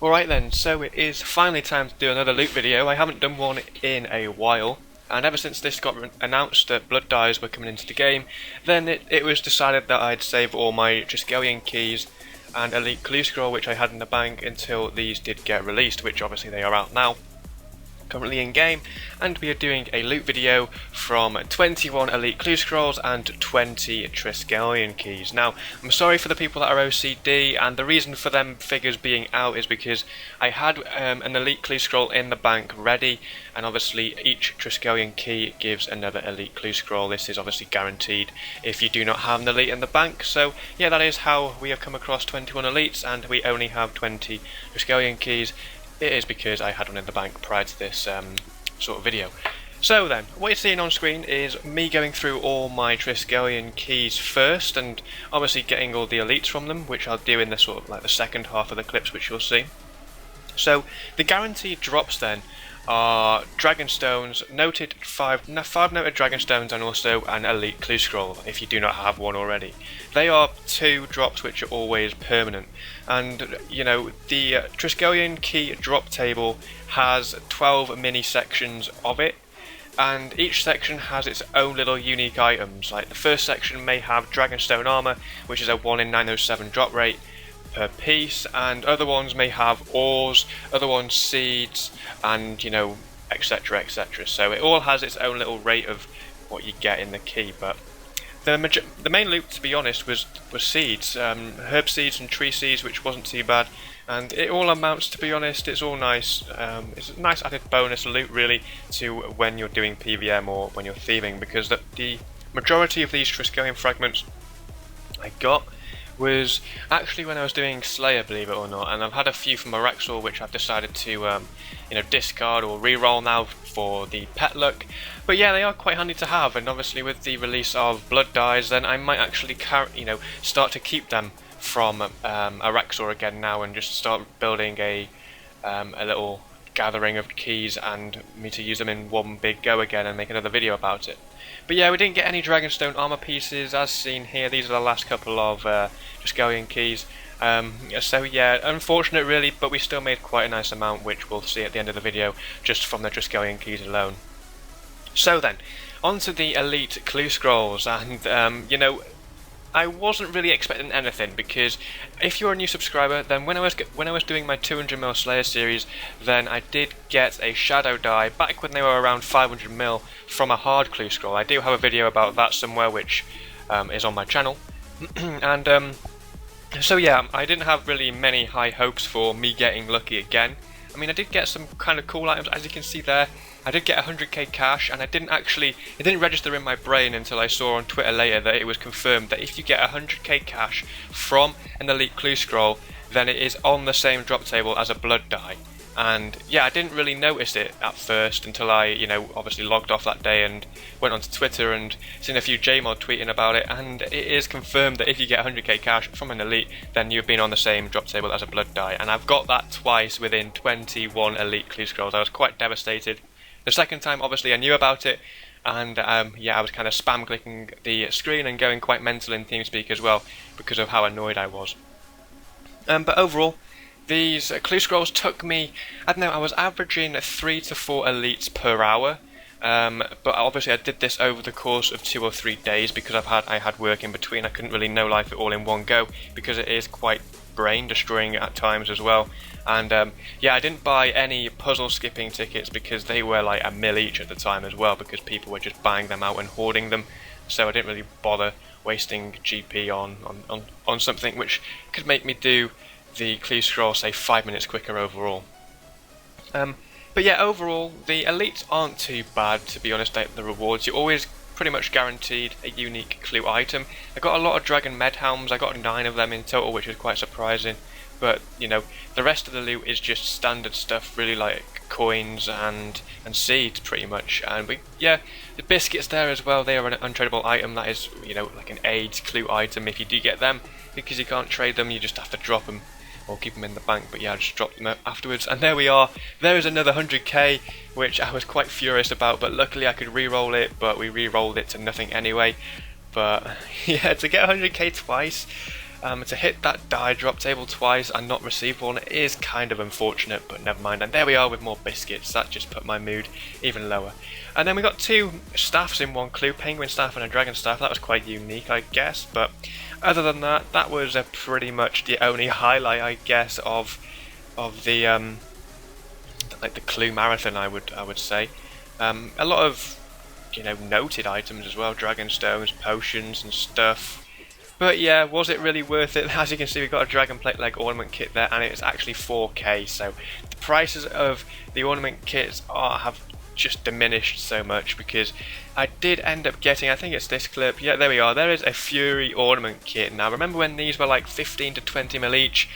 Alright then, so it is finally time to do another loot video. I haven't done one in a while, and ever since this got announced that blood dyes were coming into the game, then it was decided that I'd save all my Triskelion Keys and Elite Clue Scroll which I had in the bank until these did get released, which obviously they are out now, currently in game, and we are doing a loot video from 21 Elite Clue Scrolls and 20 Triskelion Keys. Now, I'm sorry for the people that are OCD, and the reason for them figures being out is because I had an Elite Clue Scroll in the bank ready, and obviously each Triskelion Key gives another Elite Clue Scroll. This is obviously guaranteed if you do not have an Elite in the bank, so yeah, that is how we have come across 21 Elites, and we only have 20 Triskelion Keys. It is because I had one in the bank prior to this sort of video. So then, what you're seeing on screen is me going through all my Triskelion Keys first, and obviously getting all the elites from them, which I'll do in the sort of like the second half of the clips, which you'll see. So the guaranteed drops then are Dragonstones, noted five noted Dragonstones, and also an Elite Clue Scroll if you do not have one already. They are two drops which are always permanent, and you know the Triskelion Key drop table has 12 mini sections of it, and each section has its own little unique items. Like the first section may have Dragonstone armor, which is a 1 in 907 drop rate per piece, and other ones may have ores, other ones seeds, and you know, etc, etc. So it all has its own little rate of what you get in the key. But the main loot, to be honest, was seeds, herb seeds and tree seeds, which wasn't too bad, and it all amounts, to be honest, it's all nice. It's a nice added bonus loot really to when you're doing PVM or when you're thieving, because the majority of these Triskelion fragments I got was actually when I was doing Slayer, believe it or not, and I've had a few from Araxor which I've decided to you know, discard or re-roll now for the pet luck. But yeah, they are quite handy to have, and obviously with the release of blood dyes, then I might actually start to keep them from Araxor again now, and just start building a little gathering of keys and me to use them in one big go again and make another video about it. But yeah, we didn't get any Dragonstone armor pieces as seen here. These are the last couple of Triskelion Keys. So yeah, unfortunate really, but we still made quite a nice amount, which we'll see at the end of the video, just from the Triskelion Keys alone. So then, on to the Elite Clue Scrolls, and you know, I wasn't really expecting anything, because if you're a new subscriber, then when I was doing my 200ml Slayer series, then I did get a shadow die back when they were around 500ml from a hard Clue Scroll. I do have a video about that somewhere, which is on my channel. And so yeah, I didn't have really many high hopes for me getting lucky again. I mean, I did get some kind of cool items, as you can see there. I did get 100k cash, and it didn't register in my brain until I saw on Twitter later that it was confirmed that if you get 100k cash from an Elite Clue Scroll, then it is on the same drop table as a blood dye. And yeah, I didn't really notice it at first until I, you know, obviously logged off that day and went onto Twitter and seen a few JMod tweeting about it, and it is confirmed that if you get 100k cash from an Elite, then you've been on the same drop table as a blood dye. And I've got that twice within 21 Elite Clue Scrolls. I was quite devastated. The second time, obviously, I knew about it, and yeah, I was kind of spam clicking the screen and going quite mental in TeamSpeak as well because of how annoyed I was. But overall, these Clue Scrolls took me, I don't know, I was averaging 3 to 4 elites per hour, but obviously I did this over the course of 2 or 3 days because I had work in between. I couldn't really no life it all in one go because it is quite brain destroying at times as well. And yeah, I didn't buy any puzzle skipping tickets because they were like a mil each at the time as well, because people were just buying them out and hoarding them, so I didn't really bother wasting GP on something which could make me do the Clue Scroll, say, 5 minutes quicker overall. But yeah, overall, the elites aren't too bad, to be honest. The rewards, you're always pretty much guaranteed a unique clue item. I got a lot of Dragon Med Helms, I got 9 of them in total, which is quite surprising. But, you know, the rest of the loot is just standard stuff, really, like coins and seeds, pretty much. And yeah, the biscuits there as well, they are an untradeable item. That is, you know, like an AIDS clue item if you do get them, because you can't trade them, you just have to drop them or keep them in the bank. But yeah, I just dropped them afterwards, and there we are. There is another 100k, which I was quite furious about, but luckily I could re-roll it, but we re-rolled it to nothing anyway. But yeah, to get 100k twice, To hit that die drop table twice and not receive one is kind of unfortunate, but never mind. And there we are with more biscuits. That just put my mood even lower. And then we got two staffs in one clue, penguin staff and a dragon staff. That was quite unique, I guess. But other than that, that was pretty much the only highlight, I guess, of the like the clue marathon. I would say a lot of noted items as well, dragon stones, potions, and stuff. But yeah, was it really worth it? As you can see, we've got a dragon plate leg ornament kit there, and it's actually 4k. So the prices of the ornament kits have just diminished so much, because I did end up getting, I think it's this clip, yeah, there we are, there is a Fury ornament kit. Now remember when these were like 15 to 20 mil each?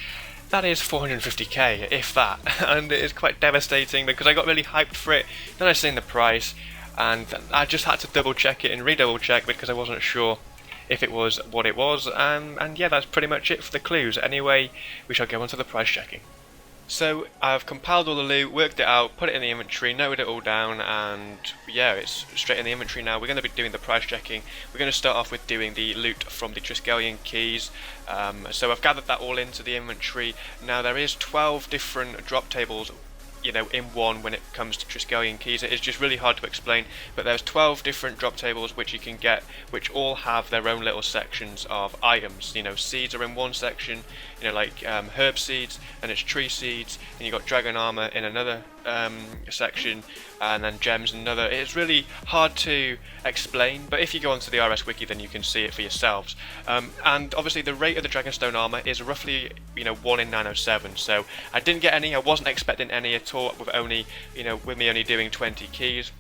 That is 450k, if that, and it is quite devastating because I got really hyped for it, then I seen the price, and I just had to double check it and re-double check because I wasn't sure if it was what it was, and yeah, that's pretty much it for the clues. Anyway, we shall go on to the price checking. So I've compiled all the loot, worked it out, put it in the inventory, noted it all down, and yeah, it's straight in the inventory now. We're going to be doing the price checking. We're going to start off with doing the loot from the Triskelion Keys. So I've gathered that all into the inventory. Now there is 12 different drop tables, in one when it comes to Triskelion Keys. It is just really hard to explain, but there's 12 different drop tables which you can get, which all have their own little sections of items. Seeds are in one section, like herb seeds, and it's tree seeds, and you've got dragon armor in another section, and then gems in another. It's really hard to explain, but if you go onto the RS Wiki, then you can see it for yourselves. And obviously the rate of the Dragonstone armor is roughly 1 in 907, so I didn't get any. I wasn't expecting any at all, with with me only doing 20 keys.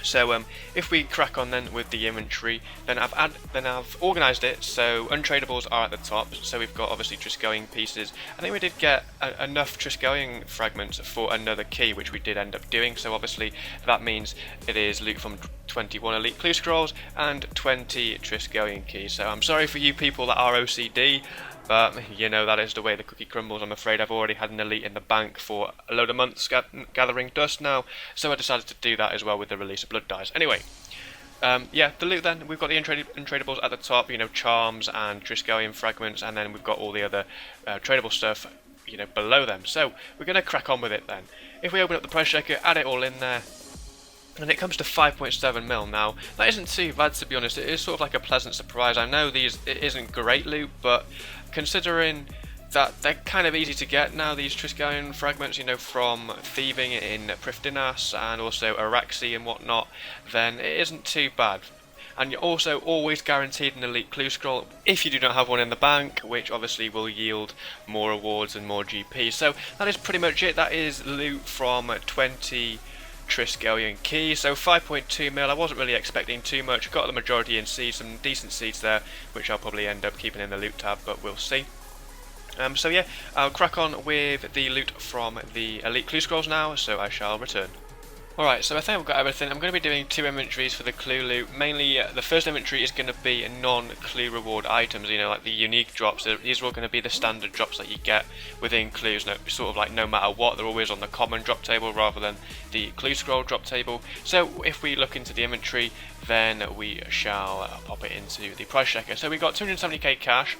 So if we crack on then with the inventory, then I've organised it so untradables are at the top. So we've got obviously Triskelion pieces. I think we did get enough Triskelion fragments for another key, which we did end up doing. So obviously that means it is loot from 21 elite clue scrolls and 20 Triskelion keys. So I'm sorry for you people that are OCD. But that is the way the cookie crumbles. I'm afraid I've already had an elite in the bank for a load of months gathering dust now, so I decided to do that as well with the release of Blood Dice. Anyway, yeah, the loot then, we've got the untradables at the top, charms and Triskelion fragments, and then we've got all the other tradable stuff, below them. So we're going to crack on with it then. If we open up the price checker, add it all in there, and it comes to 5.7 mil. Now, that isn't too bad, to be honest. It is sort of like a pleasant surprise. I know it isn't great loot, but considering that they're kind of easy to get now, these Triskelion fragments, from thieving in Prifddinas and also Araxi and whatnot, then it isn't too bad. And you're also always guaranteed an elite clue scroll if you do not have one in the bank, which obviously will yield more rewards and more GP. So that is pretty much it. That is loot from 20 Triskelion Keys. So 5.2 mil. I wasn't really expecting too much. Got the majority in seeds, some decent seeds there, which I'll probably end up keeping in the loot tab, but we'll see. So yeah, I'll crack on with the loot from the elite clue scrolls now, so I shall return. Alright, so I think I've got everything. I'm going to be doing two inventories for the clue loot. Mainly, the first inventory is going to be non-clue reward items, like the unique drops. These are all going to be the standard drops that you get within clues, sort of like no matter what, they're always on the common drop table rather than the clue scroll drop table. So if we look into the inventory, then we shall pop it into the price checker. So we got 270k cash.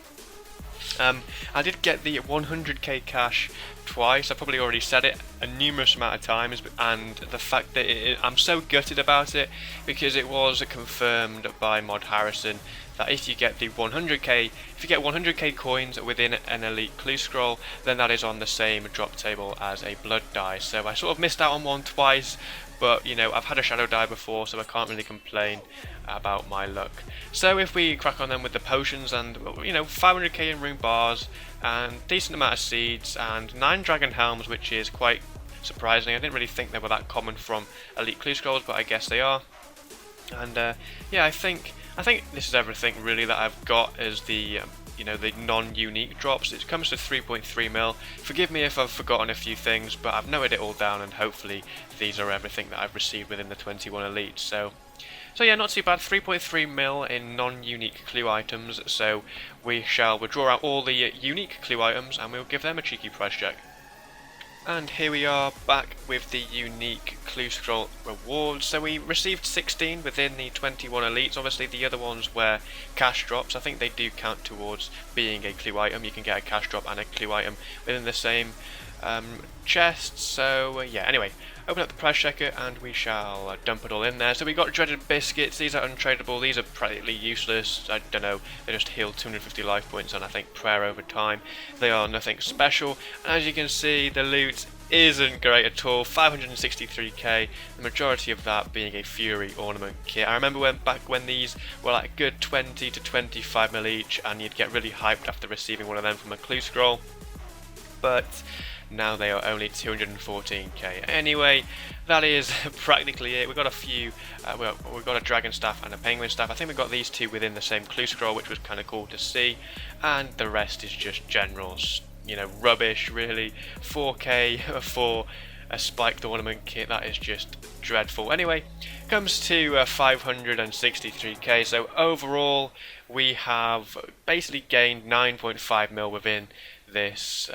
I did get the 100k cash twice. I probably already said it a numerous amount of times, and the fact that I'm so gutted about it, because it was confirmed by Mod Harrison that if you get 100k coins within an elite clue scroll, then that is on the same drop table as a blood die. So I sort of missed out on one twice, but I've had a shadow die before, so I can't really complain about my luck. So if we crack on then with the potions, and 500k in rune bars, and decent amount of seeds, and 9 dragon helms, which is quite surprising. I didn't really think they were that common from elite clue scrolls, but I guess they are. And yeah, I think this is everything really that I've got as the the non-unique drops. It comes to 3.3 mil. Forgive me if I've forgotten a few things, but I've noted it all down, and hopefully these are everything that I've received within the 21 elites. So yeah, not too bad. 3.3 mil in non-unique clue items. So we shall withdraw out all the unique clue items, and we'll give them a cheeky price check. And here we are back with the unique clue scroll rewards. So we received 16 within the 21 elites. Obviously the other ones were cash drops. I think they do count towards being a clue item. You can get a cash drop and a clue item within the same chest. So yeah, anyway, open up the price checker and we shall dump it all in there. So we got dreaded biscuits. These are untradeable. These are practically useless. I don't know, they just heal 250 life points and I think prayer over time. They are nothing special. And as you can see, the loot isn't great at all. 563k, the majority of that being a Fury ornament kit. I remember back when these were like a good 20 to 25 mil each and you'd get really hyped after receiving one of them from a clue scroll, but now they are only 214k. Anyway, that is practically it. We got a few, we got a dragon staff and a penguin staff. I think we got these two within the same clue scroll, which was kind of cool to see, and the rest is just generals, you know, rubbish really. 4k for a spiked ornament kit, that is just dreadful. Anyway, comes to 563k, so overall we have basically gained 9.5 mil within this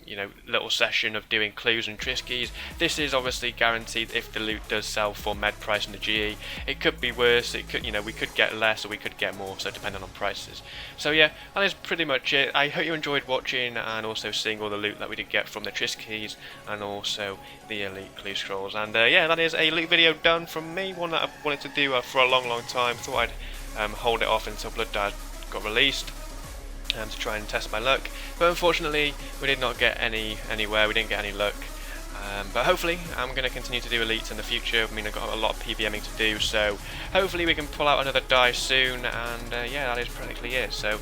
you know, little session of doing clues and Triskies. This is obviously guaranteed if the loot does sell for med price in the GE. It could be worse, it could, you know, we could get less or we could get more, so depending on prices. So yeah, that is pretty much it. I hope you enjoyed watching and also seeing all the loot that we did get from the Triskies and also the elite clue scrolls. And yeah, that is a loot video done from me, one that I've wanted to do for a long time. Thought I'd hold it off until Blood Dive got released to try and test my luck, but unfortunately we did not get anywhere. We didn't get any luck, but hopefully I'm going to continue to do elites in the future. I mean, I've got a lot of PBMing to do, so hopefully we can pull out another die soon. And yeah, that is practically it. So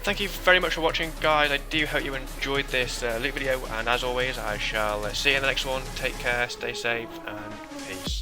thank you very much for watching, guys. I do hope you enjoyed this loot video, and as always I shall see you in the next one. Take care, stay safe, and peace.